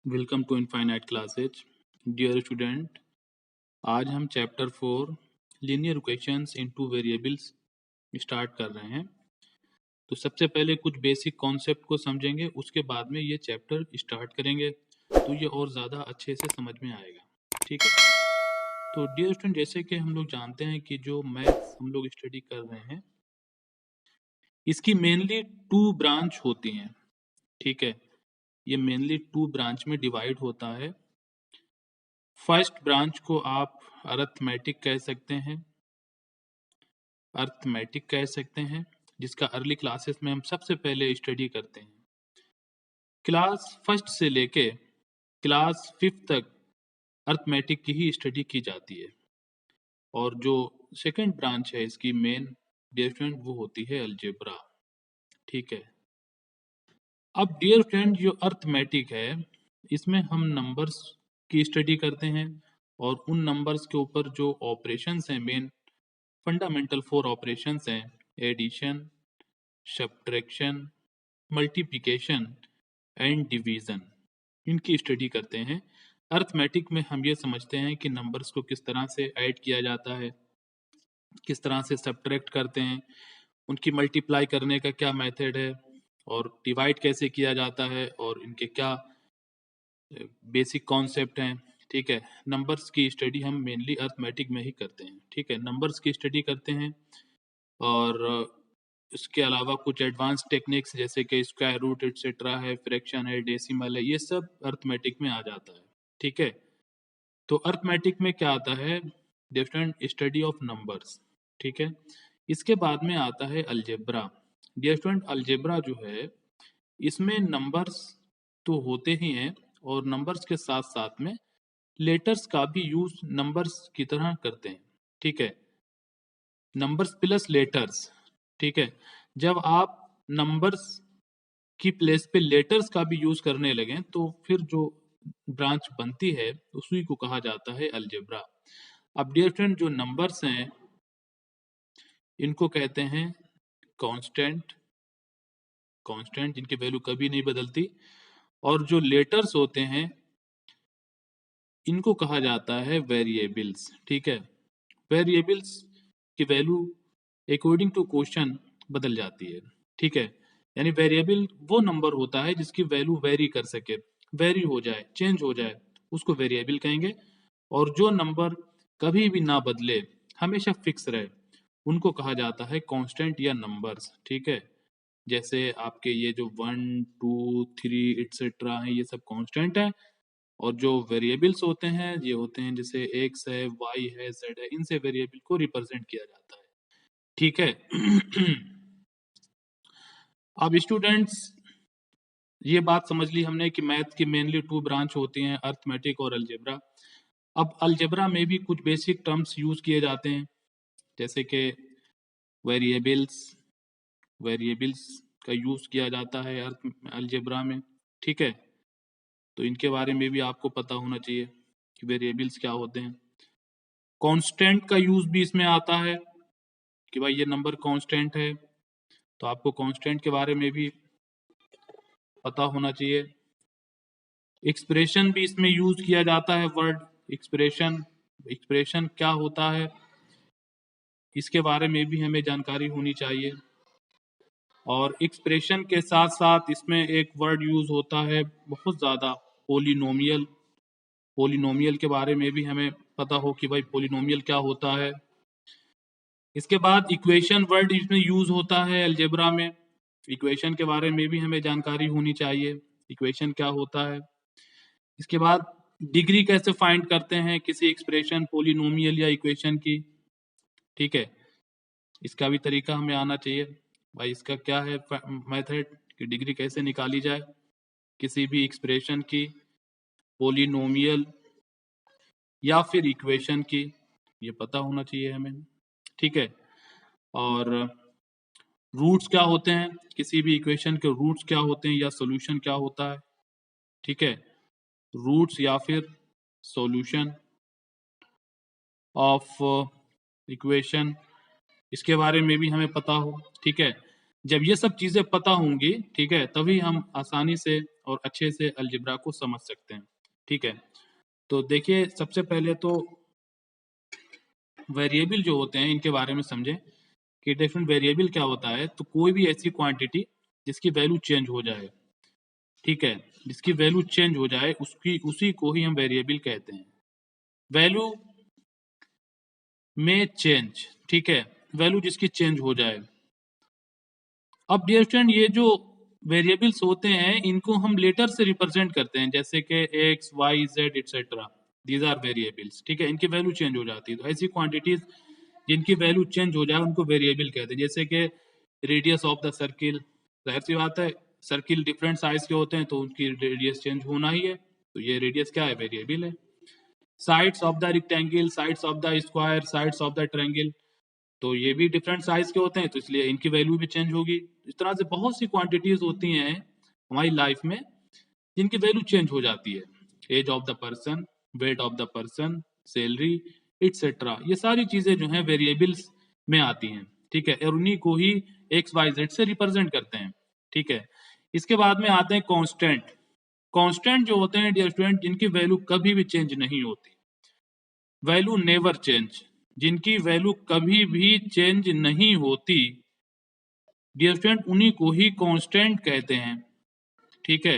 Welcome to infinite classes. Dear student, आज हम chapter 4 linear equations in two variables start कर रहे हैं। तो सबसे पहले कुछ बेसिक कॉन्सेप्ट को समझेंगे, उसके बाद में ये चैप्टर स्टार्ट करेंगे तो ये और ज़्यादा अच्छे से समझ में आएगा। ठीक है, तो डियर स्टूडेंट, जैसे कि हम लोग जानते हैं कि जो मैथ्स हम लोग स्टडी कर रहे हैं इसकी मेनली 2 ब्रांच होती हैं। ठीक है, ये मेनली 2 ब्रांच में डिवाइड होता है। फर्स्ट ब्रांच को आप अरिथमेटिक कह सकते हैं, जिसका अर्ली क्लासेस में हम सबसे पहले स्टडी करते हैं। क्लास फर्स्ट से लेके क्लास 5th तक अरिथमेटिक की ही स्टडी की जाती है। और जो सेकंड ब्रांच है इसकी मेन डियर फ्रेंड, वो होती है अलजेब्रा। ठीक है, अब डियर फ्रेंड जो अरिथमेटिक है इसमें हम नंबर्स की स्टडी करते हैं और उन नंबर्स के ऊपर जो ऑपरेशंस हैं, मेन फंडामेंटल 4 ऑपरेशंस हैं, addition, subtraction, multiplication and division, इनकी स्टडी करते हैं। अरिथमेटिक में हम ये समझते हैं कि नंबर्स को किस तरह से ऐड किया जाता है, किस तरह से सब्ट्रैक्ट करते हैं, उनकी मल्टीप्लाई करने का क्या मेथड है और डिवाइड कैसे किया जाता है और इनके क्या बेसिक कॉन्सेप्ट हैं। ठीक है, नंबर्स की स्टडी हम मेनली अरिथमेटिक में ही करते हैं। ठीक है, नंबर्स की स्टडी करते हैं और इसके अलावा कुछ एडवांस टेक्निक्स जैसे कि स्क्वायर रूट एटसेट्रा है, फ्रैक्शन है, डेसिमल है, ये सब अरिथमेटिक में आ जाता है। ठीक है, तो अरिथमेटिक में क्या आता है, डिफरेंट स्टडी ऑफ नंबर्स। ठीक है, इसके बाद में आता है अलजेब्रा। डिफरेंट अलजेब्रा जो है इसमें नंबर्स तो होते ही हैं और नंबर्स के साथ साथ में लेटर्स का भी यूज नंबर्स की तरह करते हैं। ठीक है, नंबर्स प्लस लेटर्स। ठीक है, जब आप नंबर्स की प्लेस पे लेटर्स का भी यूज करने लगे तो फिर जो ब्रांच बनती है उसी को कहा जाता है अलजेब्रा। अब डियर फ्रेंड, जो नंबर्स हैं इनको कहते हैं कांस्टेंट, जिनकी वैल्यू कभी नहीं बदलती। और जो लेटर्स होते हैं इनको कहा जाता है वेरिएबल्स। ठीक है, वेरिएबल्स की वैल्यू अकॉर्डिंग टू क्वेश्चन बदल जाती है। ठीक है, यानी वेरिएबल वो नंबर होता है जिसकी वैल्यू वेरी कर सके, वेरी हो जाए, चेंज हो जाए, उसको वेरिएबल कहेंगे। और जो नंबर कभी भी ना बदले, हमेशा फिक्स रहे, उनको कहा जाता है कांस्टेंट या नंबर्स। ठीक है, जैसे आपके ये जो 1 2 3 एटसेट्रा है, ये सब कांस्टेंट है। और जो वेरिएबल्स होते हैं ये होते हैं जैसे एक्स है, वाई है, जेड है, इनसे वेरिएबल को रिप्रेजेंट किया जाता है। ठीक है अब स्टूडेंट्स, ये बात समझ ली हमने कि मैथ की मेनली 2 ब्रांच होती हैं, अरिथमेटिक और अलजेब्रा। अब अलजेब्रा में भी कुछ बेसिक टर्म्स यूज किए जाते हैं, जैसे कि वेरिएबल्स का यूज किया जाता है अलजेब्रा में। ठीक है, तो इनके बारे में भी आपको पता होना चाहिए कि वेरिएबल्स क्या होते हैं। कांस्टेंट का यूज भी इसमें आता है कि भाई ये नंबर कांस्टेंट है, तो आपको कांस्टेंट के बारे में भी पता होना चाहिए। एक्सप्रेशन भी इसमें यूज किया जाता है, वर्ड एक्सप्रेशन क्या होता है इसके बारे में भी हमें जानकारी होनी चाहिए। और एक्सप्रेशन के साथ साथ इसमें एक वर्ड यूज होता है बहुत ज्यादा, पोलिनोमियल। पोलिनोमियल के बारे में भी हमें पता हो कि भाई पोलिनोमियल क्या होता है। इसके बाद इक्वेशन वर्ड इसमें यूज होता है अलजेब्रा में, इक्वेशन के बारे में भी हमें जानकारी होनी चाहिए, इक्वेशन क्या होता है। इसके बाद डिग्री कैसे फाइंड करते हैं किसी एक्सप्रेशन, पोलिनोमियल या इक्वेशन की। ठीक है, इसका भी तरीका हमें आना चाहिए, भाई इसका क्या है मेथड कि डिग्री कैसे निकाली जाए किसी भी एक्सप्रेशन की, पोलिनोमियल या फिर इक्वेशन की, ये पता होना चाहिए हमें। ठीक है, और रूट्स क्या होते हैं, किसी भी इक्वेशन के रूट्स क्या होते हैं या सॉल्यूशन क्या होता है। ठीक है, रूट्स या फिर सॉल्यूशन ऑफ इक्वेशन, इसके बारे में भी हमें पता हो। ठीक है, जब ये सब चीजें पता होंगी, ठीक है, तभी हम आसानी से और अच्छे से अलजेब्रा को समझ सकते हैं। ठीक है, तो देखिए सबसे पहले तो वेरिएबल जो होते हैं इनके बारे में समझें कि डिफरेंट वेरिएबल क्या होता है। तो कोई भी ऐसी क्वांटिटी जिसकी वैल्यू चेंज हो जाए, ठीक है, जिसकी वैल्यू चेंज हो जाए उसी को ही हम वेरिएबल कहते हैं। वैल्यू में चेंज, ठीक है, वैल्यू जिसकी चेंज हो जाए। अब डियर स्टूडेंट, ये जो वेरिएबल्स होते हैं इनको हम लेटर से रिप्रेजेंट करते हैं, जैसे कि X Y Z etcetera, these are variables. ठीक है, इनकी वैल्यू चेंज हो जाती है। तो ऐसी क्वांटिटीज जिनकी वैल्यू चेंज हो जाए उनको वेरिएबल कहते हैं। जैसे कि रेडियस ऑफ द सर्किल, जाहिर सी बात है सर्किल डिफरेंट साइज के होते हैं तो उनकी रेडियस चेंज होना ही है, तो ये रेडियस क्या है, वेरिएबल है। Sides of the rectangle, sides of the square, sides of the triangle, तो ये भी डिफरेंट साइज के होते हैं तो इसलिए इनकी वैल्यू भी चेंज होगी। इस तरह से बहुत सी क्वांटिटीज होती हैं हमारी लाइफ में जिनकी वैल्यू चेंज हो जाती है। Age of the person, weight of the person, salary etcetera, ये सारी चीजें जो हैं वेरिएबल्स में आती हैं। ठीक है, और उन्हीं को ही एक्स वाई जेड से रिप्रेजेंट करते हैं। ठीक है, इसके बाद में आते हैं कांस्टेंट। कांस्टेंट जो होते हैं डियर स्टूडेंट, जिनकी वैल्यू कभी भी चेंज नहीं होती, वैल्यू नेवर चेंज, जिनकी वैल्यू कभी भी चेंज नहीं होती डियर स्टूडेंट, उन्हीं को ही कांस्टेंट कहते हैं। ठीक है,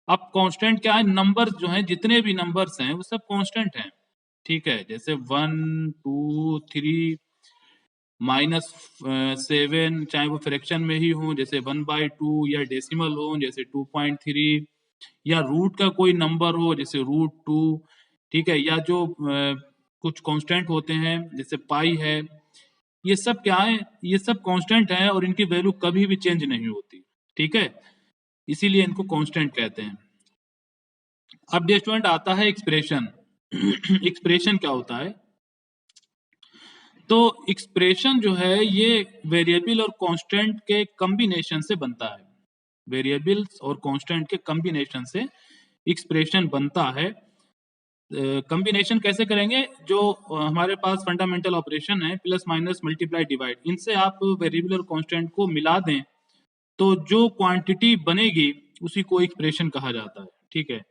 अब कांस्टेंट क्या है, नंबर जो है, जितने भी नंबर्स हैं वो सब कांस्टेंट हैं। ठीक है, जैसे 1 2 3 -7, चाहे वो फ्रैक्शन में ही हो, जैसे 1/2, या डेसिमल हो जैसे 2.3, या रूट का कोई नंबर हो जैसे √2। ठीक है, या जो कुछ कांस्टेंट होते हैं जैसे पाई है, ये सब क्या है, ये सब कांस्टेंट हैं और इनकी वैल्यू कभी भी चेंज नहीं होती। ठीक है, इसीलिए इनको कांस्टेंट कहते हैं। अब डियर स्टूडेंट आता है एक्सप्रेशन। एक्सप्रेशन क्या होता है, तो एक्सप्रेशन जो है ये वेरिएबल और कांस्टेंट के कॉम्बिनेशन से बनता है। वेरिएबल्स और कांस्टेंट के कॉम्बिनेशन से एक्सप्रेशन बनता है। कॉम्बिनेशन कैसे करेंगे, जो हमारे पास फंडामेंटल ऑपरेशन है, प्लस माइनस मल्टीप्लाई डिवाइड, इनसे आप वेरिएबल और कांस्टेंट को मिला दें तो जो क्वांटिटी बनेगी उसी को एक्सप्रेशन कहा जाता है। ठीक है,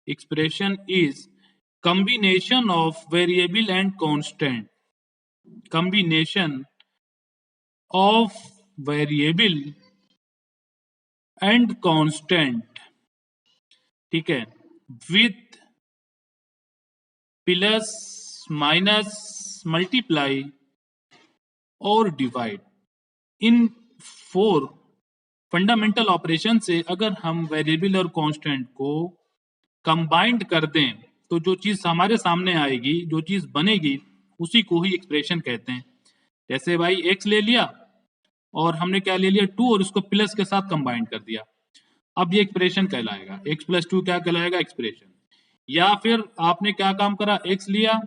expression is combination of variable and constant, combination of variable and constant, ठीक है, with प्लस माइनस मल्टीप्लाई और डिवाइड, इन 4 फंडामेंटल ऑपरेशन से अगर हम वेरिएबल और कांस्टेंट को कंबाइंड कर दें तो जो चीज हमारे सामने आएगी, जो चीज बनेगी, उसी को ही एक्सप्रेशन कहते हैं। जैसे भाई x ले लिया और हमने क्या ले लिया, 2, और उसको प्लस के साथ कंबाइन कर दिया, अब ये एक्सप्रेशन कहलाएगा। x + 2 क्या कहलाएगा, एक्सप्रेशन। या फिर आपने क्या काम करा, x लिया,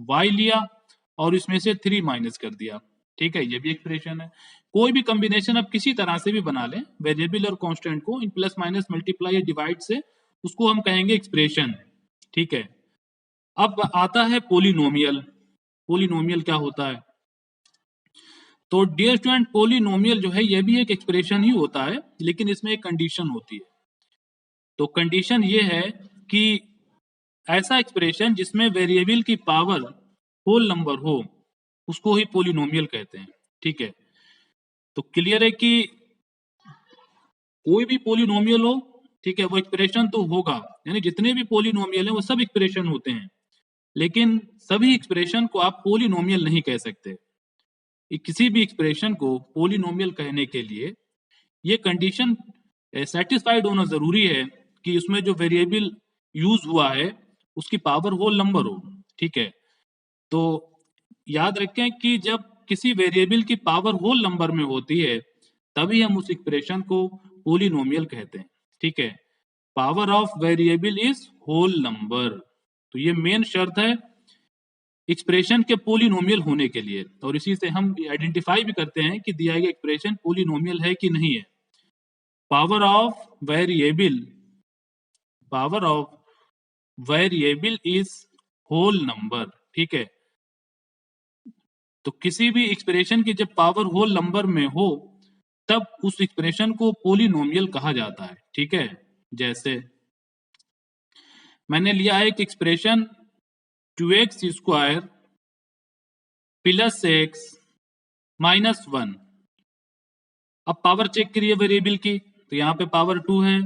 y लिया और इसमें से 3 माइनस कर दिया, ठीक है, ये भी एक्सप्रेशन है। कोई भी कॉम्बिनेशन आप किसी तरह से भी बना लें वेरिएबल और कांस्टेंट को, इन प्लस माइनस मल्टीप्लाई या डिवाइड से, उसको हम कहेंगे एक्सप्रेशन। ठीक है, अब आता है पोलिनोमियल। पोलिनोमियल क्या होता है, तो डियर स्टूडेंट पोलिनोमियल जो है ये भी एक एक्सप्रेशन ही होता है, लेकिन इसमें एक कंडीशन होती है। तो कंडीशन ये है कि ऐसा एक्सप्रेशन जिसमें वेरिएबल की पावर होल नंबर हो, उसको ही पोलिनोमियल कहते हैं। ठीक है, तो क्लियर है कि कोई भी पोलिनोमियल हो, ठीक है, वो एक्सप्रेशन तो होगा, यानी जितने भी पोलिनोमियल हैं वो सब एक्सप्रेशन होते हैं, लेकिन सभी एक्सप्रेशन को आप पोलिनोमियल नहीं कह सकते। किसी भी एक्सप्रेशन को पोलिनोमियल कहने के लिए ये कंडीशन सेटिस्फाइड होना जरूरी है कि उसमें जो वेरिएबल यूज हुआ है उसकी पावर होल नंबर हो। ठीक है, तो याद रखें कि जब किसी वेरिएबल की पावर होल नंबर में होती है तभी हम उस एक्सप्रेशन को पोलिनोमियल कहते हैं। ठीक है, power of variable is whole number, तो ये मेन शर्त है एक्सप्रेशन के पोलिनोमियल होने के लिए, और इसी से हम आइडेंटिफाई भी करते हैं कि दिया गया एक्सप्रेशन पोलिनोमियल है कि नहीं है। Power of variable, power of variable is whole number. ठीक है, तो किसी भी एक्सप्रेशन की जब पावर होल नंबर में हो तब उस एक्सप्रेशन को पोलिनोमियल कहा जाता है। ठीक है, जैसे मैंने लिया है एक expression 2x² plus x minus 1। अब पावर चेक करिए वेरिएबल की, तो यहाँ पे पावर 2 है,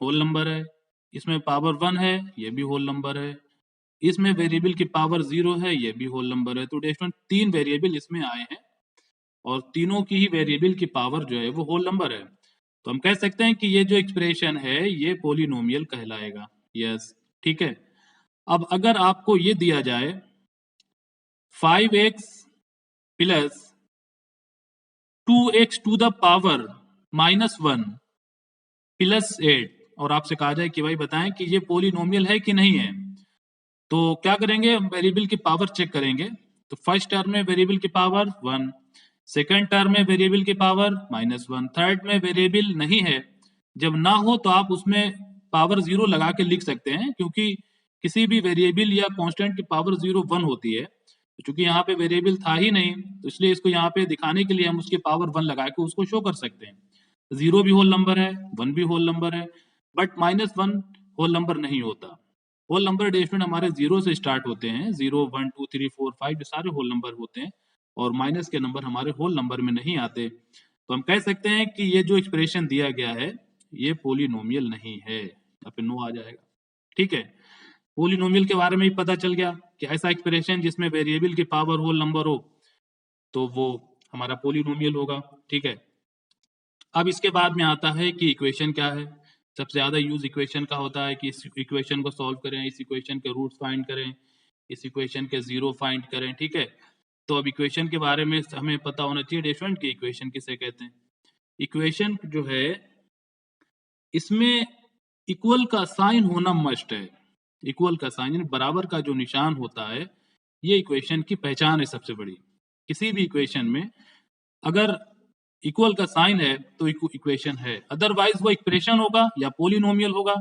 होल नंबर है, इसमें पावर 1 है, ये भी होल नंबर है, इसमें वेरिएबल की पावर 0 है, ये भी होल नंबर है। तो स्टूडेंट 3 वेरिएबल इसमें आए हैं और तीनों की ही वेरिएबल की पावर जो है वो होल नंबर है। तो हम कह सकते हैं कि ये जो एक्सप्रेशन है ये पोलिनोमियल कहलाएगा। यस, ठीक है। अब अगर आपको ये दिया जाए 5x plus 2x to the power -1 plus 8 और आपसे कहा जाए कि भाई बताएं कि ये पोलिनोमियल है कि नहीं है, तो क्या करेंगे, हम वेरिएबल की पावर चेक करेंगे। तो फर्स्ट टर्म में वेरिएबल की पावर 1, सेकंड टर्म में वेरिएबल की पावर -1, थर्ड में वेरिएबल नहीं है। जब ना हो तो आप उसमें पावर 0 लगा के लिख सकते हैं, क्योंकि किसी भी वेरिएबल या कांस्टेंट की पावर 0 1 होती है। क्योंकि यहाँ पे वेरिएबल था ही नहीं, तो इसलिए इसको यहाँ पे दिखाने के लिए हम उसकी पावर 1 लगा के उसको शो कर सकते हैं। 0 भी होल नंबर है, 1 भी होल नंबर है, बट -1 होल नंबर नहीं होता। होल नंबर स्टूडेंट हमारे 0 से स्टार्ट होते हैं, 0 1 2 3 4 5 ये सारे होल नंबर होते हैं, और माइनस के नंबर हमारे होल नंबर में नहीं आते। तो हम कह सकते हैं कि ये जो एक्सप्रेशन दिया गया है ये पोलिनोमियल नहीं है, यहाँ पे नो आ जाएगा। ठीक है, पोलिनोमियल के बारे में भी पता चल गया कि ऐसा एक्सप्रेशन जिसमें वेरिएबल की पावर होल नंबर हो तो वो हमारा पोलिनोमियल होगा। ठीक है, अब इसके बाद में आता है कि इक्वेशन क्या है। सबसे ज्यादा यूज इक्वेशन का होता है कि इस इक्वेशन को सॉल्व करें, इस इक्वेशन के रूट्स फाइंड करें, इस इक्वेशन के जीरो फाइंड करें। ठीक है, तो अब इक्वेशन के बारे में हमें पता होना चाहिए स्टूडेंट कि इक्वेशन किसे कहते हैं। इक्वेशन जो है इसमें इक्वल का साइन होना मस्ट है। इक्वल का साइन यानी बराबर का जो निशान होता है ये इक्वेशन की पहचान है सबसे बड़ी। किसी भी इक्वेशन में अगर इक्वल का साइन है तो इक्वेशन है, अदरवाइज वो इक्वेशन होगा या पोलिनोमियल होगा,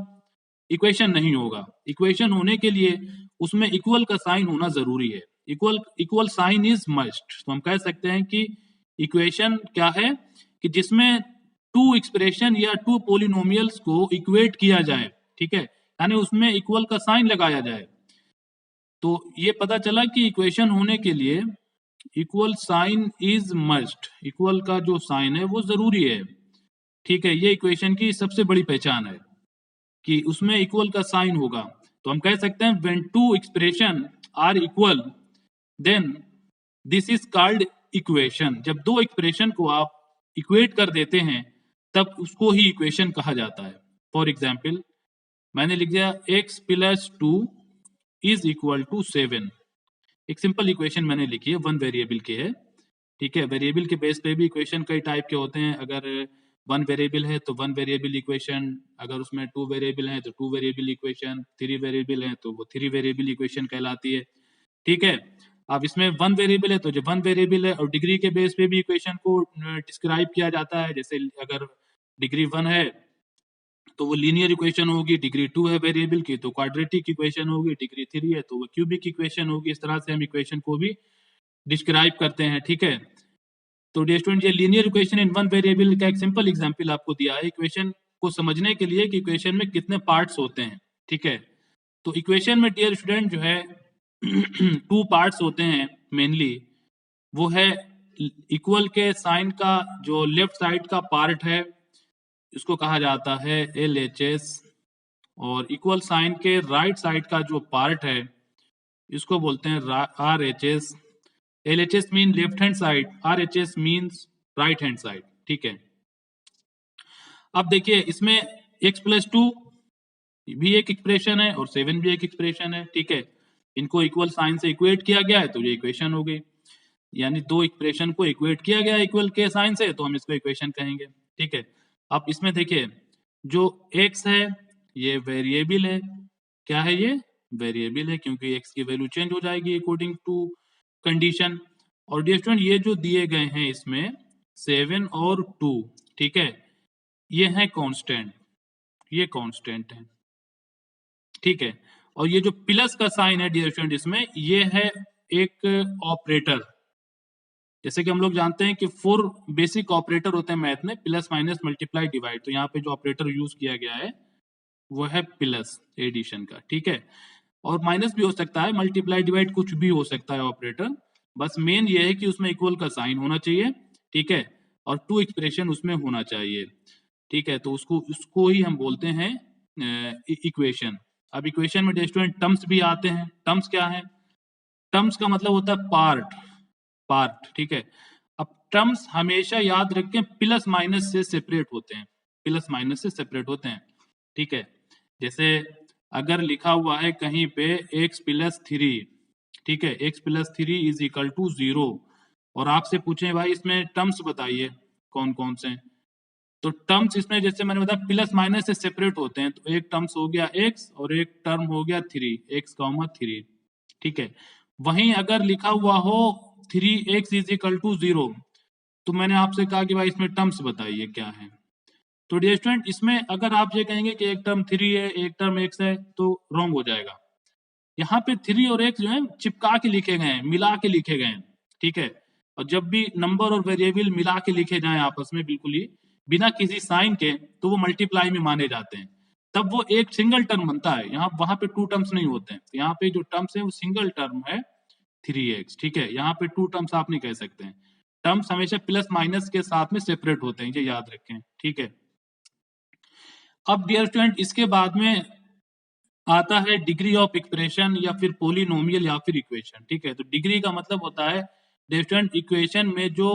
इक्वेशन नहीं होगा। इक्वेशन होने के लिए उसमें इक्वल का साइन होना जरूरी है। Equal sign is must. तो हम कह सकते हैं कि इक्वेशन क्या है कि जिसमें टू एक्सप्रेशन या टू पोलिनोमियल्स को इक्वेट किया जाए। ठीक है, यानी उसमें इक्वल का साइन लगाया जाए। तो ये पता चला कि इक्वेशन होने के लिए equal sign is must, equal का जो साइन है वो जरूरी है। ठीक है, ये इक्वेशन की सबसे बड़ी पहचान है कि उसमें इक्वल का साइन होगा। तो हम कह सकते हैं when two expression are equal then this is called equation. जब दो एक्सप्रेशन को आप इक्वेट कर देते हैं तब उसको ही इक्वेशन कहा जाता है। फॉर एग्जाम्पल मैंने लिख दिया x plus 2 is equal to 7। एक सिंपल इक्वेशन मैंने लिखी है, वन वेरिएबल की है। ठीक है, वेरिएबल के बेस पे भी इक्वेशन कई टाइप के होते हैं। अगर वन वेरिएबल है तो वन वेरिएबल इक्वेशन, अगर उसमें टू वेरिएबल है तो two variable equation, three variable है तो वो थ्री वेरिएबल इक्वेशन कहलाती है। ठीक है, अब इसमें वन वेरिएबल है तो जो वन वेरिएबल है और डिग्री के बेस पे भी इक्वेशन को डिस्क्राइब किया जाता है। जैसे अगर डिग्री 1 है तो वो लीनियर इक्वेशन होगी, डिग्री 2 है वेरिएबल की तो क्वाड्रेटिक इक्वेशन होगी, डिग्री 3 है तो वो क्यूबिक इक्वेशन होगी। इस तरह से हम इक्वेशन को भी डिस्क्राइब करते हैं। ठीक है, तो डियर स्टूडेंट ये linear equation in one variable का एक सिंपल एग्जांपल आपको दिया है इक्वेशन को समझने के लिए कि इक्वेशन में कितने पार्ट्स होते हैं। ठीक है, तो इक्वेशन में डियर स्टूडेंट जो है टू पार्ट्स होते हैं मेनली। वो है इक्वल के साइन का जो लेफ्ट साइड का पार्ट है इसको कहा जाता है LHS, और इक्वल साइन के राइट साइड का जो पार्ट है इसको बोलते हैं RHS। LHS mean left hand side, RHS means right hand side. ठीक है, अब देखिए इसमें x प्लस 2 भी एक एक्सप्रेशन है और 7 भी एक एक्सप्रेशन है। ठीक है, इनको इक्वल साइन से इक्वेट किया गया है तो ये इक्वेशन हो गई, यानी दो इक्वेशन को इक्वेट किया गया इक्वल के साइन से तो हम इसको इक्वेशन कहेंगे। ठीक है, अब इसमें देखिए जो x है ये वेरिएबल है। क्या है ये? वेरिएबल है, क्योंकि x की वैल्यू चेंज हो जाएगी अकॉर्डिंग टू कंडीशन। और डियर स्टूडेंट ये जो दिए गए हैं इसमें 7 और 2, ठीक है, ये है कांस्टेंट, ये कांस्टेंट है। ठीक है, और ये जो प्लस का साइन है डियर स्टूडेंट इसमें ये है एक ऑपरेटर। जैसे कि हम लोग जानते हैं कि 4 बेसिक ऑपरेटर होते हैं मैथ में, प्लस माइनस मल्टीप्लाई डिवाइड। तो यहाँ पे जो ऑपरेटर यूज किया गया है वो है प्लस एडिशन का, ठीक है। और माइनस भी हो सकता है, मल्टीप्लाई डिवाइड कुछ भी हो सकता है ऑपरेटर, बस मेन ये है कि उसमें इक्वल का साइन होना चाहिए, ठीक है, और टू एक्सप्रेशन उसमें होना चाहिए, ठीक है। तो उसको ही हम बोलते हैं इक्वेशन। अब इक्वेशन में स्टूडेंट टर्म्स भी आते हैं। टर्म्स क्या है? टर्म्स का मतलब होता है पार्ट, ठीक है। अब टर्म्स हमेशा याद रखें प्लस माइनस से सेपरेट होते हैं, प्लस माइनस से सेपरेट होते हैं, ठीक है। जैसे अगर लिखा हुआ है कहीं पे x प्लस 3, ठीक है, x plus 3 is equal to 0, और आपसे पूछे भाई इसमें टर्म्स बताइए कौन कौन से, तो टर्म्स इसमें जैसे मैंने बताया प्लस माइनस से सेपरेट होते हैं। तो एक टर्म्स हो गया x और एक टर्म हो गया 3, x, 3, ठीक है। वहीं अगर लिखा हुआ हो 3x इज इक्वल टू 0, तो मैंने आपसे कहा कि भाई इसमें टर्म्स बताइए क्या है। तो डियर स्टूडेंट, इसमें अगर आप ये कहेंगे कि एक टर्म 3 है एक टर्म x है, तो रॉन्ग हो जाएगा। यहाँ पे 3 और x जो है चिपका के लिखे गए हैं, मिला के लिखे गए हैं, ठीक है। और जब भी नंबर और वेरिएबल मिला के लिखे जाएं आपस में बिल्कुल ही बिना किसी साइन के, तो वो मल्टीप्लाई में माने जाते हैं, तब वो एक सिंगल टर्म बनता है। यहाँ वहां पे 2 टर्म्स नहीं होते हैं। तो यहाँ पे जो टर्म्स है वो सिंगल टर्म है 3x, ठीक है। यहाँ पे 2 टर्म्स आप नहीं कह सकते हैं। टर्म्स हमेशा प्लस माइनस के साथ में सेपरेट होते हैं, ये याद रखें, ठीक है। अब डियर स्टूडेंट, इसके बाद में आता है डिग्री ऑफ एक्सप्रेशन या फिर पोलिनोमियल या फिर इक्वेशन, ठीक है। तो डिग्री का मतलब होता है डियर स्टूडेंट इक्वेशन में जो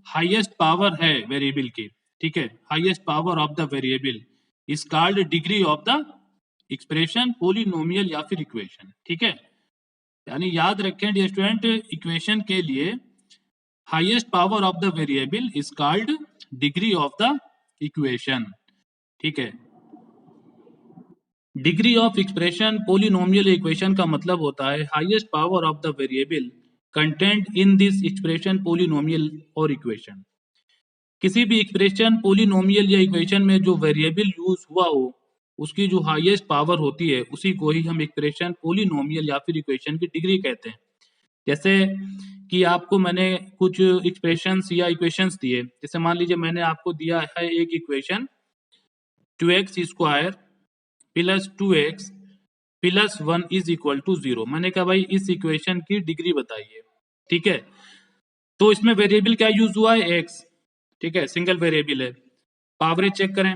हाईएस्ट पावर है वेरिएबल की, ठीक है, highest power of the variable is called degree of the expression, polynomial या फिर इक्वेशन, ठीक है। यानी याद रखें डियर स्टूडेंट, इक्वेशन के लिए highest power of the variable is called degree of the equation, ठीक है। Degree of expression polynomial equation का मतलब होता है highest power of the variable content in this expression, polynomial और इक्वेशन। किसी भी एक्सप्रेशन, पोलिनोमियल या इक्वेशन में जो वेरिएबल यूज हुआ हो उसकी जो हाईएस्ट पावर होती है उसी को ही हम एक्सप्रेशन, पोलिनोमियल या फिर इक्वेशन की डिग्री कहते हैं। जैसे कि आपको मैंने कुछ एक्सप्रेशंस या इक्वेशंस दिए, जैसे मान लीजिए मैंने आपको दिया है एक equation 2x square plus 2x plus 1 is equal to 0। मैंने कहा भाई इस इक्वेशन की डिग्री बताइए, ठीक है। तो इसमें वेरिएबल क्या यूज हुआ है? x, ठीक है, सिंगल वेरिएबल है। पावरेज चेक करें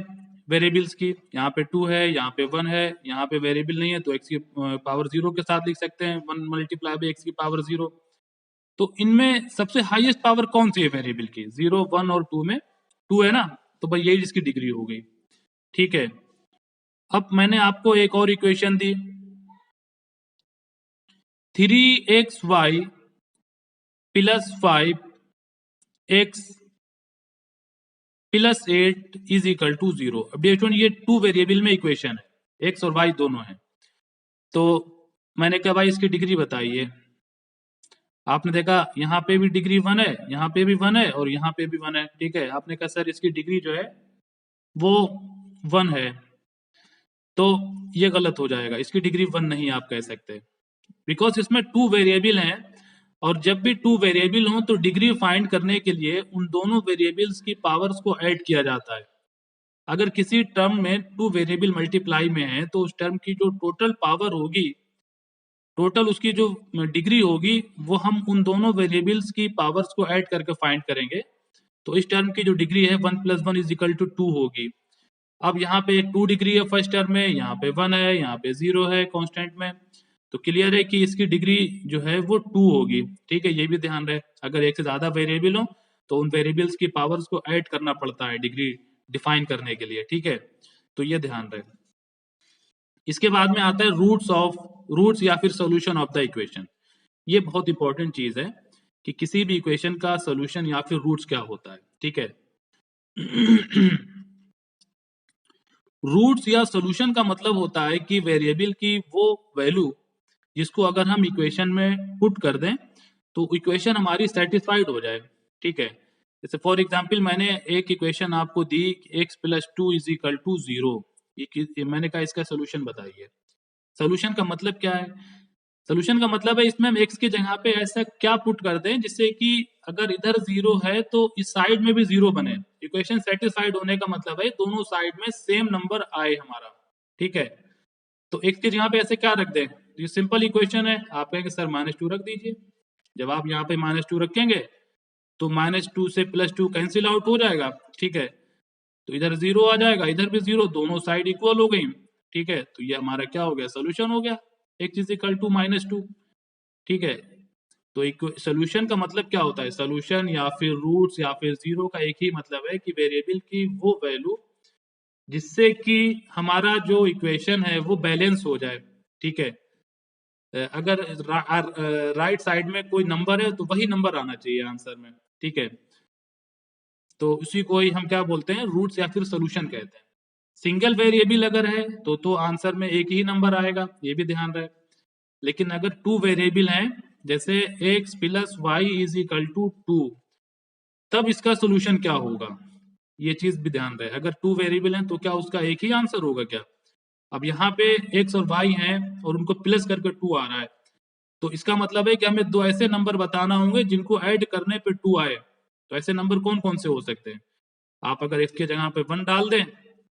वेरिएबल्स की, यहाँ पे 2 है, यहाँ पे 1 है, यहाँ पे वेरिएबल नहीं है तो x की पावर 0 के साथ लिख सकते हैं, 1 मल्टीप्लाई बाय x की पावर 0। तो इनमें सबसे हाईएस्ट पावर कौन सी है वेरिएबल की? 0, 1 और 2 में 2 है ना, तो भाई यही इसकी डिग्री हो गई, ठीक है। अब मैंने आपको एक और इक्वेशन दी 3xy plus 5x plus 8 is equal to 0। अब देखो ये 2 वेरिएबल में इक्वेशन है, x और y दोनों है। तो मैंने कहा भाई इसकी डिग्री बताइए। आपने देखा यहाँ पे भी डिग्री 1 है, यहाँ पे भी 1 है और यहाँ पे भी 1 है, ठीक है। आपने कहा सर इसकी डिग्री जो है वो 1 है, तो ये गलत हो जाएगा, इसकी डिग्री 1 नहीं आप कह सकते, बिकॉज इसमें 2 वेरिएबल हैं, और जब भी 2 वेरिएबल हो तो डिग्री फाइंड करने के लिए उन दोनों वेरिएबल्स की पावर्स को ऐड किया जाता है। अगर किसी टर्म में 2 वेरिएबल मल्टीप्लाई में है तो उस टर्म की जो टोटल पावर होगी, टोटल उसकी जो डिग्री होगी, वो हम उन दोनों वेरिएबल्स की पावर्स को ऐड करके फाइंड करेंगे। तो इस टर्म की जो डिग्री है 1 + 1 = 2 होगी। अब यहाँ पे 2 डिग्री है फर्स्ट टर्म में, यहाँ पे 1 है, यहाँ पे 0 है कांस्टेंट में, तो क्लियर है कि इसकी डिग्री जो है वो 2 होगी, ठीक है। ये भी ध्यान रहे, अगर एक से ज्यादा वेरिएबल हो तो उन वेरिएबल्स की पावर्स को ऐड करना पड़ता है डिग्री डिफाइन करने के लिए, ठीक है। तो ये ध्यान रहे। इसके बाद में आता है रूट्स या फिर सोल्यूशन ऑफ द इक्वेशन। ये बहुत इंपॉर्टेंट चीज है कि किसी भी इक्वेशन का सोल्यूशन या फिर रूट्स क्या होता है, ठीक है। रूट्स या सोल्यूशन का मतलब होता है कि वेरिएबल की वो वैल्यू जिसको अगर हम इक्वेशन में पुट कर दें तो इक्वेशन हमारी सेटिस्फाइड हो जाए, ठीक है। जैसे फॉर एग्जांपल मैंने एक इक्वेशन आपको दी x + 2 = 0, मैंने कहा इसका सोल्यूशन बताइए। सोल्यूशन का मतलब क्या है? सोल्यूशन का मतलब है इसमें हम x की जगह पे ऐसा क्या पुट कर दें जिससे कि अगर इधर 0 है तो इस साइड में भी 0 बने। इक्वेशन सेटिस्फाइड होने का मतलब है दोनों साइड में सेम नंबर आए हमारा, ठीक है। तो x की जगह पे ऐसे क्या रख दें, ये सिंपल इक्वेशन है। आप कहेंगे सर -2 रख दीजिए। जब आप यहाँ पे -2 रखेंगे तो -2 से +2 कैंसिल आउट हो जाएगा, ठीक है। तो इधर 0 आ जाएगा, इधर भी 0, दोनों साइड इक्वल हो गई, ठीक है। तो ये हमारा क्या हो गया, सोल्यूशन हो गया, x इज इक्वल टू -2, ठीक है। तो एक सोल्यूशन का मतलब क्या होता है, सोल्यूशन या फिर रूट्स या फिर जीरो का एक ही मतलब है कि वेरिएबल की वो वैल्यू जिससे कि हमारा जो इक्वेशन है वो बैलेंस हो जाए, ठीक है। अगर राइट साइड में कोई नंबर है तो वही नंबर आना चाहिए आंसर में, ठीक है। तो उसी को ही हम क्या बोलते हैं, रूट्स या फिर सोल्यूशन कहते हैं। सिंगल वेरिएबल अगर है तो आंसर में एक ही नंबर आएगा, ये भी ध्यान रहे। लेकिन अगर टू वेरिएबल हैं, जैसे x plus y is equal to 2, तब इसका सोल्यूशन क्या होगा, ये चीज भी ध्यान रहे। अगर टू वेरिएबल हैं तो क्या उसका एक ही आंसर होगा क्या? अब यहाँ पे x और y हैं और उनको प्लस करके 2 आ रहा है, तो इसका मतलब है कि हमें दो ऐसे नंबर बताना होंगे जिनको ऐड करने पे 2 आए। तो ऐसे नंबर कौन कौन से हो सकते हैं? आप अगर x की जगह पे 1 डाल दें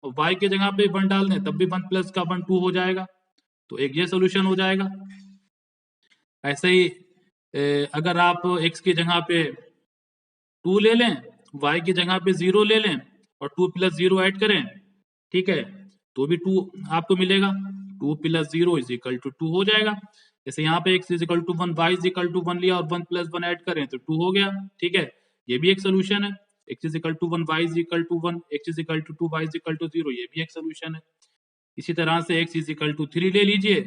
और y की जगह पे 1 डाल दें, तब भी 1 प्लस का 1 2 हो जाएगा, तो एक ये सोल्यूशन हो जाएगा। ऐसे ही अगर आप x की जगह पे 2 ले लें, y की जगह पे 0 ले लें और 2 प्लस 0 ऐड करें, ठीक है, तो भी 2 आपको मिलेगा। 2 प्लस 0 इज इक्वल टू 2 हो जाएगा। जैसे यहाँ पे x is equal to 1, y is equal to 1 लिया और 1 प्लस 1 ऐड करें तो 2 हो गया, ठीक है। ये भी एक सोल्यूशन है। x is equal to 1, y is equal to 1, x is equal to 2, y is equal to 0, ये भी एक सोल्यूशन है। इसी तरह से x इज इक्वल टू 3 ले लीजिए,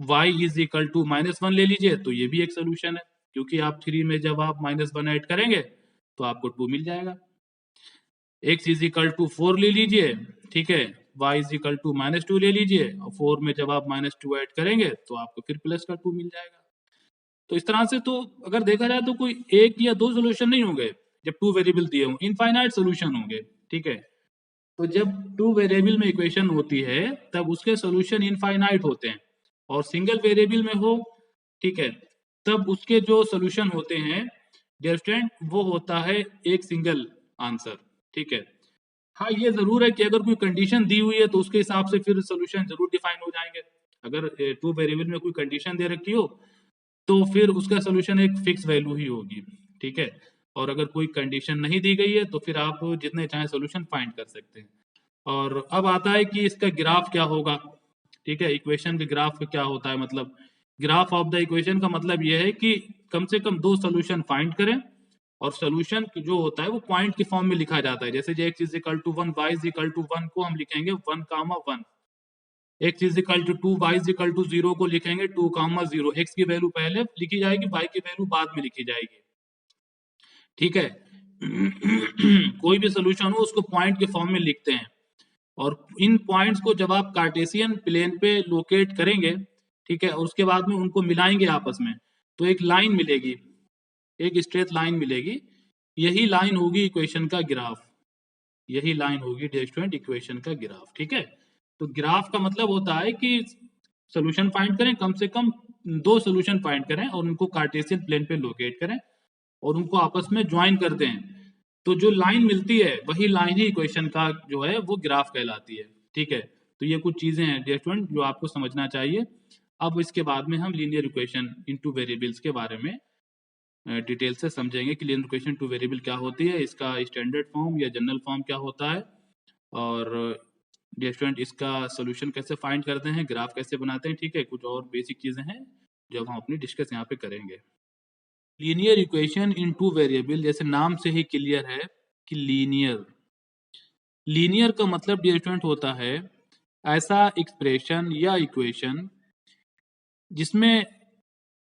y इज इक्वल टू -1 ले लीजिए, तो ये भी एक सोल्यूशन है, क्योंकि आप 3 में जब आप -1 ऐड करेंगे तो आपको 2 मिल जाएगा। x इज इक्वल टू 4 ले लीजिए, ठीक है, y इज इक्वल टू -2 ले लीजिए और 4 में जब आप -2 ऐड करेंगे तो आपको फिर प्लस का 2 मिल जाएगा। तो इस तरह से तो अगर देखा जाए तो कोई एक या दो सोल्यूशन नहीं होंगे जब टू वेरिएबल दिए हों, इनफाइनाइट सोल्यूशन होंगे, ठीक है। तो जब टू वेरिएबल में इक्वेशन होती है तब उसके सॉल्यूशन इनफाइनाइट होते हैं, और सिंगल वेरिएबल में हो, ठीक है, तब उसके जो सॉल्यूशन होते हैं डियर स्टूडेंट, वो होता है एक सिंगल आंसर, ठीक है। हाँ, ये जरूर है कि अगर कोई कंडीशन दी हुई है तो उसके हिसाब से फिर सॉल्यूशन जरूर डिफाइन हो जाएंगे। अगर टू वेरिएबल में कोई कंडीशन दे रखी हो तो फिर उसका सॉल्यूशन एक फिक्स वैल्यू ही होगी, ठीक है। और अगर कोई कंडीशन नहीं दी गई है तो फिर आप जितने चाहे सॉल्यूशन फाइंड कर सकते हैं। और अब आता है कि इसका ग्राफ क्या होगा, ठीक है। इक्वेशन के ग्राफ क्या होता है, मतलब ग्राफ ऑफ द इक्वेशन का मतलब यह है कि कम से कम दो सोल्यूशन फाइंड करें, और सोल्यूशन जो होता है वो पॉइंट के फॉर्म में लिखा जाता है। जैसे x is equal to 1, y is equal to 1 को हम लिखेंगे 1, 1, x is equal to 2, y is equal to 0 को लिखेंगे 2, 0। x की वैल्यू पहले लिखी जाएगी, y की वैल्यू बाद में लिखी जाएगी, ठीक है। कोई भी सोल्यूशन हो उसको पॉइंट के फॉर्म में लिखते हैं, और इन पॉइंट्स को जब आप कार्टेशियन प्लेन पे लोकेट करेंगे, ठीक है, और उसके बाद में उनको मिलाएंगे आपस में, तो एक लाइन मिलेगी, एक स्ट्रेट लाइन मिलेगी। यही लाइन होगी इक्वेशन का ग्राफ, यही लाइन होगी डियर स्टूडेंट इक्वेशन का ग्राफ, ठीक है। तो ग्राफ का मतलब होता है कि सोल्यूशन फाइंड करें, कम से कम दो सोल्यूशन फाइंड करें और उनको कार्टेशियन प्लेन पे लोकेट करें और उनको आपस में ज्वाइन कर दें, तो जो लाइन मिलती है वही लाइन ही इक्वेशन का जो है वो ग्राफ कहलाती है, ठीक है। तो ये कुछ चीजें हैं डियर स्टूडेंट जो आपको समझना चाहिए। अब इसके बाद में हम लीनियर इक्वेशन इनटू वेरिएबल्स के बारे में डिटेल से समझेंगे कि लीनियर इक्वेशन टू वेरिएबल क्या होती है, इसका स्टैंडर्ड फॉर्म या जनरल फॉर्म क्या होता है, और डियर स्टूडेंट इसका सोल्यूशन कैसे फाइंड करते हैं, ग्राफ कैसे बनाते हैं, ठीक है। कुछ और बेसिक चीजें हैं जो हम अपनी डिस्कस यहाँ पे करेंगे। Linear equation in two variable, जैसे नाम से ही क्लियर है कि लीनियर, लीनियर का मतलब डियर स्टूडेंट होता है ऐसा एक्सप्रेशन या इक्वेशन जिसमें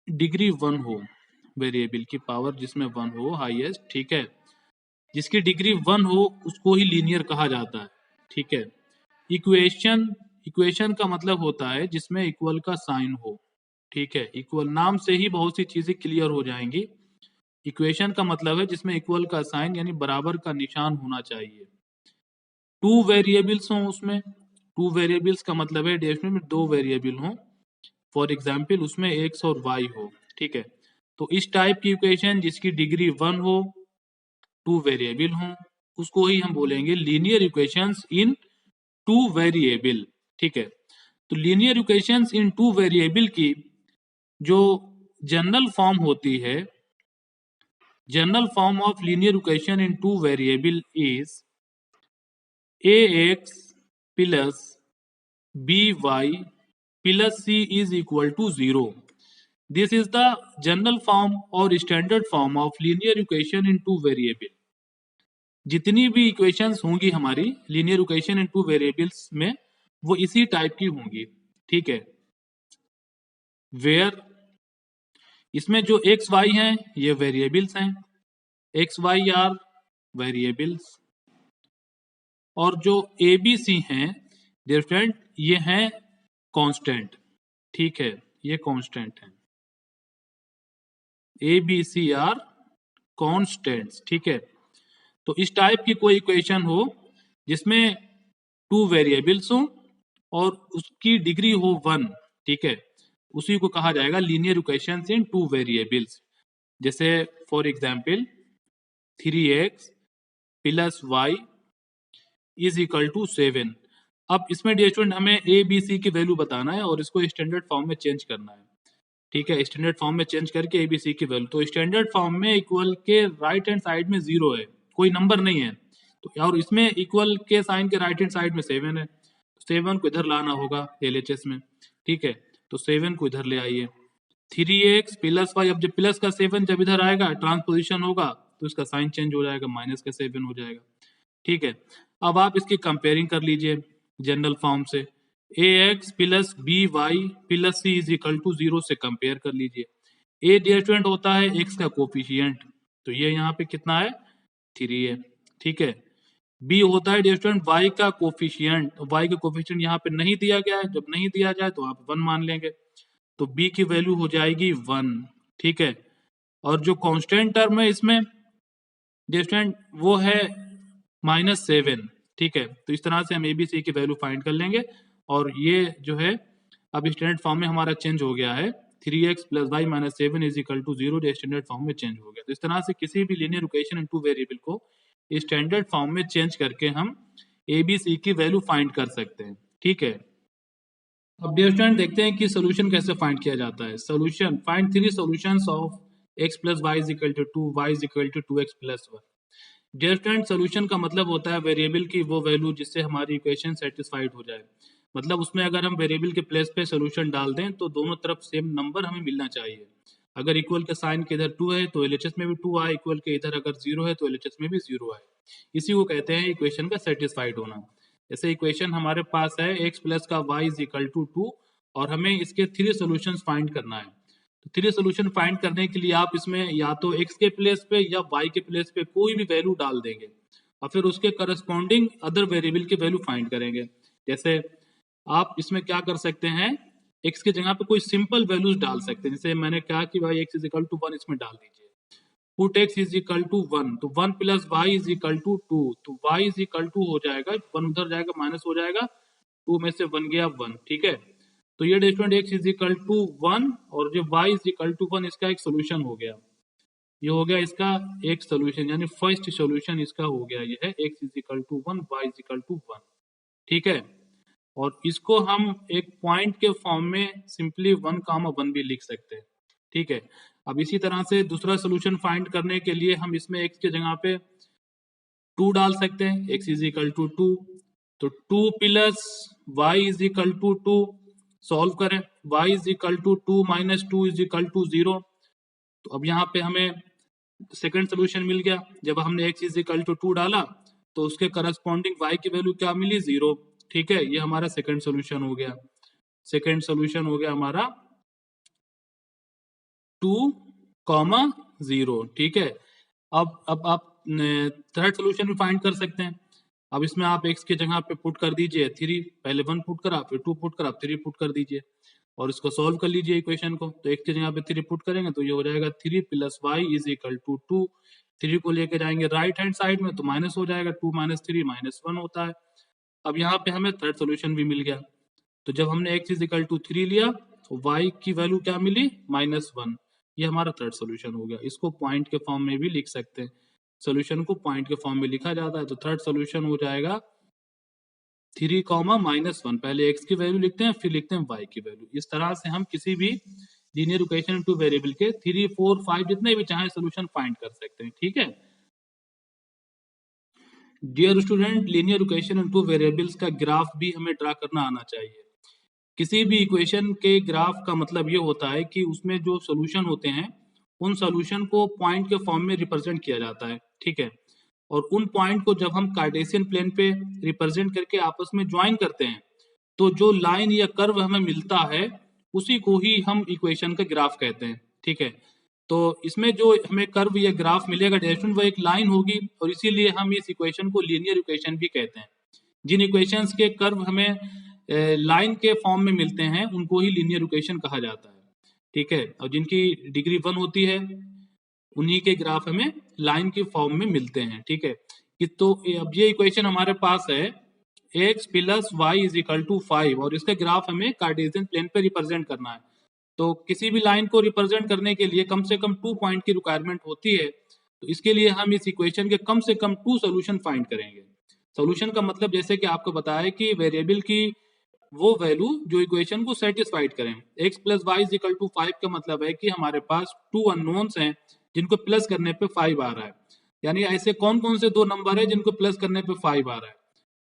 डिग्री 1 हो, वेरिएबल की पावर जिसमें 1 हो हाईएस्ट, ठीक है, जिसकी डिग्री 1 हो उसको ही लीनियर कहा जाता है, ठीक है। इक्वेशन, इक्वेशन का मतलब होता है जिसमें इक्वल का साइन हो, ठीक है। इक्वल, नाम से ही बहुत सी चीजें क्लियर हो जाएंगी। इक्वेशन का मतलब है जिसमें इक्वल का साइन यानी बराबर का निशान होना चाहिए। टू वेरिएबल्स हों उसमें, टू वेरिएबल्स का मतलब है डेफिनेट में दो वेरिएबल हों, फॉर एग्जाम्पल उसमें x और y हो, ठीक है। तो इस टाइप की इक्वेशन जिसकी डिग्री 1 हो, 2 वेरिएबल हो, उसको ही हम बोलेंगे लीनियर इक्वेशंस इन 2 वेरिएबल, ठीक है। तो लीनियर इक्वेशंस इन 2 वेरिएबल की जो जनरल फॉर्म होती है, general form of linear equation in 2 variable is ax plus by plus c is equal to 0. This is the general form or standard form of linear equation in 2 variable. जितनी भी equations होंगी हमारी linear equation in 2 variables में, वो इसी type की होंगी, ठीक है। वेयर इसमें जो एक्स वाई हैं ये वेरिएबल्स हैं, एक्स वाई आर वेरिएबल्स, और जो ए बी सी हैं डियर फ्रेंड ये हैं कांस्टेंट, ठीक है, ये कांस्टेंट हैं, a b c are constants, ठीक है। तो इस टाइप की कोई इक्वेशन हो जिसमें 2 वेरिएबल्स हो और उसकी डिग्री हो 1, ठीक है, उसी को कहा जाएगा लीनियर इक्वेशंस इन 2 वेरिएबल्स। जैसे for example 3x plus y is equal to 7। अब इसमें डियर स्टूडेंट हमें ए बी सी की वैल्यू बताना है और इसको स्टैंडर्ड फॉर्म में चेंज करना है, ठीक है, स्टैंडर्ड फॉर्म में चेंज करके ए बी सी की वैल्यू। तो स्टैंडर्ड फॉर्म में इक्वल के राइट हैंड साइड में 0 है, कोई नंबर नहीं है, तो और इसमें इक्वल के साइन के राइट हैंड साइड में 7 है, 7 को इधर लाना होगा LHS में, ठीक है। तो 7 को इधर ले आइए, 3x प्लस वाई, अब जब प्लस का 7 जब इधर आएगा ट्रांसपोजिशन होगा तो इसका साइन चेंज हो जाएगा, माइनस का 7 हो जाएगा, ठीक है। अब आप इसकी कंपेयरिंग कर लीजिए जनरल फॉर्म से, ax plus b y plus c is equal to 0 से कंपेयर कर लीजिए। ए डियर स्टूडेंट होता है x का कोफिशिएंट, तो ये यहाँ पे कितना है 3 है, ठीक है। b होता है डियर स्टूडेंट y का कोफिशिएंट, y का कोफिशिएंट यहाँ पे नहीं दिया गया है, जब नहीं दिया जाए तो आप 1 मान लेंगे, तो b की वैल्यू हो जाएगी 1, ठीक है। और जो कांस्टेंट टर्म है इसमें डियर स्टूडेंट वो है -7, ठीक है। तो इस तरह से हम ABC की वैल्यू फाइंड कर लेंगे, और ये जो है अब स्टैंडर्ड फॉर्म में हमारा चेंज हो गया है, 3x plus y minus 7 is equal to 0, जो स्टैंडर्ड फॉर्म में चेंज हो गया। तो इस तरह से किसी भी लीनियर इक्वेशन इन 2 वेरिएबल को स्टैंडर्ड फॉर्म में चेंज करके हम ABC की वैल्यू फाइंड कर सकते हैं, ठीक है। अब डियर स्टूडेंट देखते हैं कि सोल्यूशन कैसे फाइंड किया जाता है। Solution, find 3 solutions of x plus y is equal to 2, y is equal to 2x plus 1। Dear student solution का मतलब होता है वेरिएबल की वो वैल्यू जिससे हमारी इक्वेशन सेटिस्फाइड हो जाए, मतलब उसमें अगर हम वेरिएबल के प्लेस पे सोल्यूशन डाल दें तो दोनों तरफ सेम नंबर हमें मिलना चाहिए। अगर इक्वल के साइन के इधर 2 है तो LHS में भी 2 आए, इक्वल के इधर अगर 0 है तो LHS में भी 0 आए, इसी को कहते हैं इक्वेशन का सेटिस्फाइड होना। जैसे इक्वेशन हमारे पास है x प्लस का y इज इक्वल टू 2 और हमें इसके 3 सॉल्यूशंस फाइंड करना है। तो 3 सॉल्यूशन फाइंड करने के लिए आप इसमें या तो x के प्लेस पे या y के प्लेस पे कोई भी वैल्यू डाल देंगे और फिर उसके करस्पॉन्डिंग अदर वेरिएबल की वैल्यू फाइंड करेंगे। जैसे आप इसमें क्या कर सकते हैं, x की जगह पे कोई सिंपल वैल्यूज डाल सकते हैं, जैसे मैंने कहा कि भाई x इज इक्वल टू 1 इसमें डाल दीजिए, put x is equal to 1, तो 1 plus y is equal to 2, तो y इज इक्वल टू हो जाएगा 1 उधर जाएगा माइनस हो जाएगा, 2 में से 1 गया 1, ठीक है। तो ये different x is equal to 1 और जो y इज इक्वल टू 1 इसका एक सोल्यूशन हो गया, ये हो गया इसका एक सोल्यूशन, यानी फर्स्ट सोल्यूशन इसका हो गया, ये है x is equal to 1, y is equal to 1, ठीक है। और इसको हम एक पॉइंट के फॉर्म में सिंपली 1, 1 भी लिख सकते हैं, ठीक है। अब इसी तरह से दूसरा सोल्यूशन फाइंड करने के लिए हम इसमें x के जगह पे 2 डाल सकते हैं, x इज इक्वल टू 2, तो 2 plus y is equal to 2, solve करें, y is equal to 2 minus 2 is equal to 0, तो अब यहाँ पे हमें सेकंड सोल्यूशन मिल गया। जब हमने x इज इक्वल टू 2 डाला तो उसके करस्पॉन्डिंग y की वैल्यू क्या मिली 0, ठीक है। ये हमारा सेकंड सोल्यूशन हो गया, सेकंड सोल्यूशन हो गया हमारा 2, 0, ठीक है। अब आप थर्ड सोल्यूशन भी फाइंड कर सकते हैं। अब इसमें आप x की जगह पे पुट कर दीजिए 3, पहले 1 पुट करा फिर 2 पुट करा 3 पुट कर दीजिए और इसको सॉल्व कर लीजिए इक्वेशन को। तो x की जगह पे 3 पुट करेंगे तो ये हो जाएगा 3 plus y is equal to 2, 3 को लेके जाएंगे राइट हैंड साइड में तो माइनस हो जाएगा, 2 माइनस 3 माइनस 1 होता है। अब यहाँ पे हमें थर्ड सोल्यूशन भी मिल गया, तो जब हमने x इज इक्वल टू 3 लिया y की वैल्यू क्या मिली, -1। ये हमारा थर्ड सोल्यूशन हो गया। इसको पॉइंट के फॉर्म में भी लिख सकते हैं, सोल्यूशन को पॉइंट के फॉर्म में लिखा जाता है। तो थर्ड सोल्यूशन हो जाएगा 3, -1। पहले x की वैल्यू लिखते हैं, फिर लिखते हैं y की वैल्यू। इस तरह से हम किसी भी लीनियर इक्वेशन टू वेरिएबल के 3, 4, 5 जितने भी चाहे सोल्यूशन फाइंड कर सकते हैं। ठीक है dear student, linear equation two variables का ग्राफ भी हमें ड्रा करना आना चाहिए। किसी भी इक्वेशन के ग्राफ का मतलब ये होता है कि उसमें जो सोल्यूशन होते हैं उन सोल्यूशन को पॉइंट के फॉर्म में रिप्रेजेंट किया जाता है। ठीक है, और उन पॉइंट को जब हम कार्टेशियन प्लेन पे रिप्रेजेंट करके आपस में ज्वाइन करते हैं तो जो लाइन या कर्व हमें मिलता है उसी को ही हम इक्वेशन का ग्राफ कहते हैं। ठीक है, तो इसमें जो हमें कर्व या ग्राफ मिलेगा डेरिवेशन वो एक लाइन होगी, और इसीलिए हम इस इक्वेशन को लीनियर इक्वेशन भी कहते हैं। जिन इक्वेशंस के कर्व हमें लाइन के फॉर्म में मिलते हैं उनको ही लीनियर इक्वेशन कहा जाता है। ठीक है, और जिनकी डिग्री 1 होती है उन्हीं के ग्राफ हमें लाइन के फॉर्म में मिलते हैं। ठीक है, कि तो अब ये इक्वेशन हमारे पास है x + y = 5 और इसका ग्राफ हमें कार्टेशियन प्लेन पे रिप्रेजेंट करना है। तो किसी भी लाइन को रिप्रेजेंट करने के लिए कम से कम 2 पॉइंट की रिक्वायरमेंट होती है। तो इसके लिए हम इस इक्वेशन के कम से कम 2 सोल्यूशन फाइंड करेंगे। सोल्यूशन का मतलब जैसे कि आपको बताया कि वेरिएबल की वो वैल्यू जो इक्वेशन को सेटिस्फाइड करें। x + y = 5 का मतलब है कि हमारे पास 2 अननोन्स हैं जिनको प्लस करने पे 5 आ रहा है। यानी ऐसे कौन कौन से 2 नंबर है जिनको प्लस करने पे 5 आ रहा है।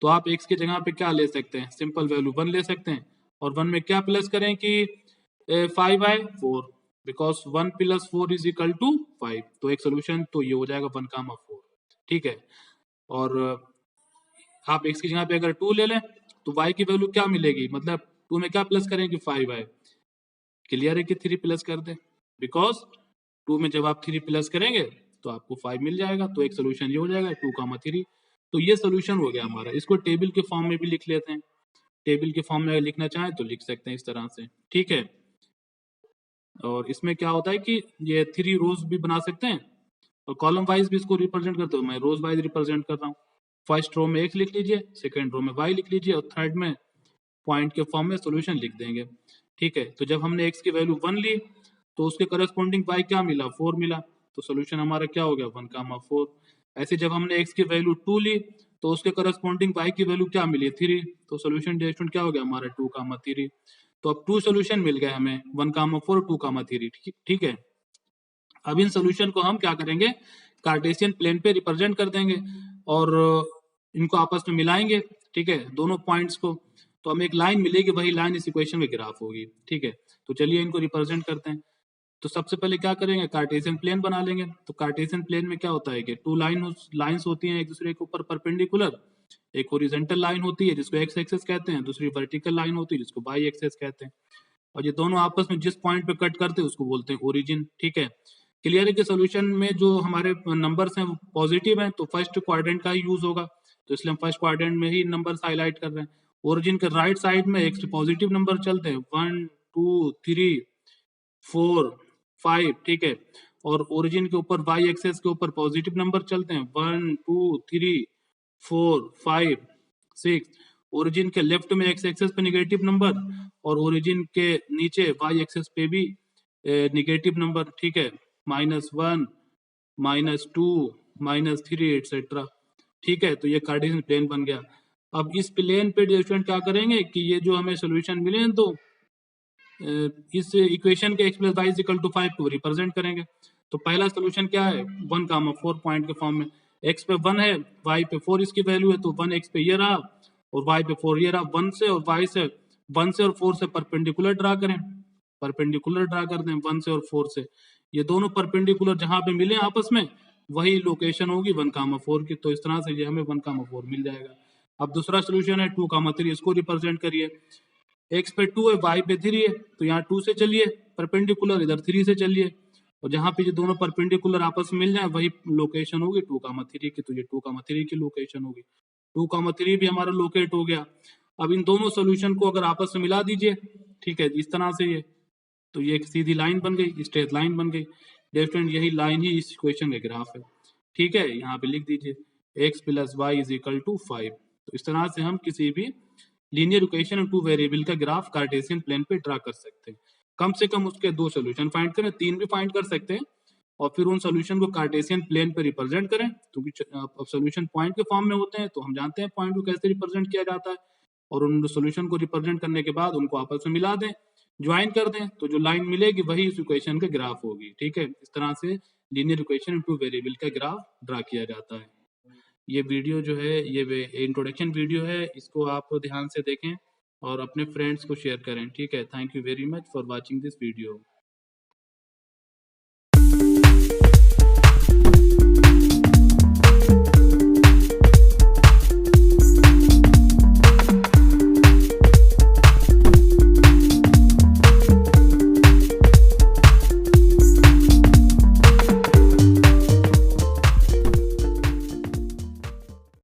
तो आप x की जगह पे क्या ले सकते हैं, सिंपल वैल्यू 1 ले सकते हैं, और 1 में क्या प्लस करें कि 5 आए 4, बिकॉज 1 + 4 = 5। तो एक सोल्यूशन तो ये हो जाएगा 1,4। ठीक है, और आप x की जगह पे अगर 2 ले लें तो y की वैल्यू क्या मिलेगी, मतलब 2 में क्या प्लस करें कि 5 आए। क्लियर है कि 3 प्लस कर दें, बिकॉज 2 में जब आप 3 प्लस करेंगे तो आपको 5 मिल जाएगा। तो एक सोल्यूशन ये हो जाएगा 2,3। तो ये सोल्यूशन हो गया हमारा। इसको टेबल के फॉर्म में भी लिख लेते हैं, टेबल के फॉर्म में लिखना चाहें तो लिख सकते हैं इस तरह से। ठीक है, और इसमें क्या होता है कि ये 3 रोज भी बना सकते हैं और कॉलम वाइज भी इसको रिप्रेजेंट करते हो। मैं रोज वाइज रिप्रेजेंट कर रहा हूँ। फर्स्ट रो में x लिख लीजिए, सेकंड रो में y लिख लीजिए, और थर्ड में पॉइंट के फॉर्म में सोल्यूशन लिख देंगे। ठीक है, तो जब हमने x की वैल्यू 1 ली तो उसके करस्पॉन्डिंग y क्या मिला, 4 मिला। तो सोल्यूशन हमारा क्या हो गया, 1,4। ऐसे जब हमने x की वैल्यू 2 ली तो उसके करस्पॉन्डिंग y की वैल्यू क्या मिली, 3। तो सोल्यूशन डेरिवेशन क्या हो गया हमारा, 2,3। तो अब 2 सोल्यूशन मिल गए हमें, 1,4, 2,3। ठीक है, अब इन सोल्यूशन को हम क्या करेंगे, कार्टेशियन प्लेन पे रिप्रेजेंट कर देंगे और इनको आपस में मिलाएंगे। ठीक है, दोनों पॉइंट्स को, तो हमें एक लाइन मिलेगी, वही लाइन इस इक्वेशन में ग्राफ होगी। ठीक है, तो चलिए इनको रिप्रेजेंट करते हैं। तो सबसे पहले क्या करेंगे, कार्टेशियन प्लेन बना लेंगे। तो कार्टेशियन प्लेन में क्या होता है कि 2 लाइंस होती हैं एक दूसरे के ऊपर परपेंडिकुलर। एक हॉरिजॉन्टल लाइन होती है जिसको x एक्सिस कहते हैं, दूसरी वर्टिकल लाइन होती है जिसको y एक्सिस कहते हैं, और ये दोनों आपस में जिस पॉइंट पे कट करते हैं उसको बोलते हैं ओरिजिन। ठीक है, क्लियर है कि सोल्यूशन में जो हमारे नंबर्स हैं वो पॉजिटिव हैं तो फर्स्ट क्वाड्रेंट का ही यूज होगा, तो इसलिए हम फर्स्ट क्वाड्रेंट में ही नंबर्स हाईलाइट कर रहे हैं। ओरिजिन के राइट साइड में एक पॉजिटिव नंबर चलते हैं, 1, 2, 3, 4, 5। ठीक है, और ओरिजिन के ऊपर y एक्सेस के ऊपर पॉजिटिव नंबर चलते हैं, 1, 2, 3, 4, 5, 6। ओरिजिन के लेफ्ट में x एक्सेस पे नेगेटिव नंबर और ओरिजिन के नीचे y एक्सेस पे भी नेगेटिव नंबर। ठीक है, -1, -2, -3 एटसेट्रा। ठीक है, तो ये कार्टेशियन प्लेन बन गया। अब इस प्लेन पे स्टूडेंट क्या करेंगे कि ये जो हमें सोल्यूशन मिले हैं तो इस इक्वेशन के x + y = 5 को रिप्रेजेंट करेंगे। तो पहला सोल्यूशन क्या है, 1,4 पॉइंट के फॉर्म में। x पे 1 है, y पे 4 इसकी वैल्यू है, तो 1 x पे ये रहा और y पे 4 ये रहा। 1 से और y से, 1 से और 4 से परपेंडिकुलर ड्रा करें, परपेंडिकुलर ड्रा कर दें 1 से और 4 से। ये दोनों परपेंडिकुलर जहां पे मिले आपस में वही लोकेशन होगी 1,4 की। तो इस तरह से ये हमें 1,4 मिल जाएगा। अब दूसरा सोल्यूशन है 2,3, इसको रिप्रेजेंट करिए। x पे 2 है, y पे 3 है, तो यहाँ 2 से चलिए परपेंडिकुलर, इधर 3 से चलिए, और जहां पे ये दोनों परपेंडिकुलर आपस में मिल जाए वही लोकेशन होगी 2,3 की। तो ये 2,3 की लोकेशन होगी, 2,3 भी हमारा लोकेट हो गया। अब इन दोनों सोल्यूशन को अगर आपस में मिला दीजिए, ठीक है, इस तरह से ये, तो ये एक सीधी लाइन बन गई, स्ट्रेट लाइन बन गई। डिफरेंट यही लाइन ही इस इक्वेशन का ग्राफ है। ठीक है, यहाँ पे लिख दीजिए x + y = 5। तो इस तरह से हम किसी भी लीनियर इक्वेशन और 2 वेरिएबल का ग्राफ कार्टेशियन प्लेन पे ड्रा कर सकते हैं। कम से कम उसके 2 सोल्यूशन फाइंड करें, 3 भी फाइंड कर सकते हैं, और फिर उन सोल्यूशन को कार्टेशियन प्लेन पे रिप्रेजेंट करें, क्योंकि अब सोल्यूशन पॉइंट के फॉर्म में होते हैं तो हम जानते हैं पॉइंट को कैसे रिप्रेजेंट किया जाता है, और उन सोल्यूशन को रिप्रेजेंट करने के बाद उनको आपस में मिला दें, ज्वाइन कर दें, तो जो लाइन मिलेगी वही इस इक्वेशन का ग्राफ होगी। ठीक है, इस तरह से लीनियर इक्वेशन 2 वेरिएबल का ग्राफ ड्रा किया जाता है। ये वीडियो जो है ये इंट्रोडक्शन वीडियो है, इसको आप ध्यान से देखें और अपने फ्रेंड्स को शेयर करें। ठीक है, thank you very much for watching this video.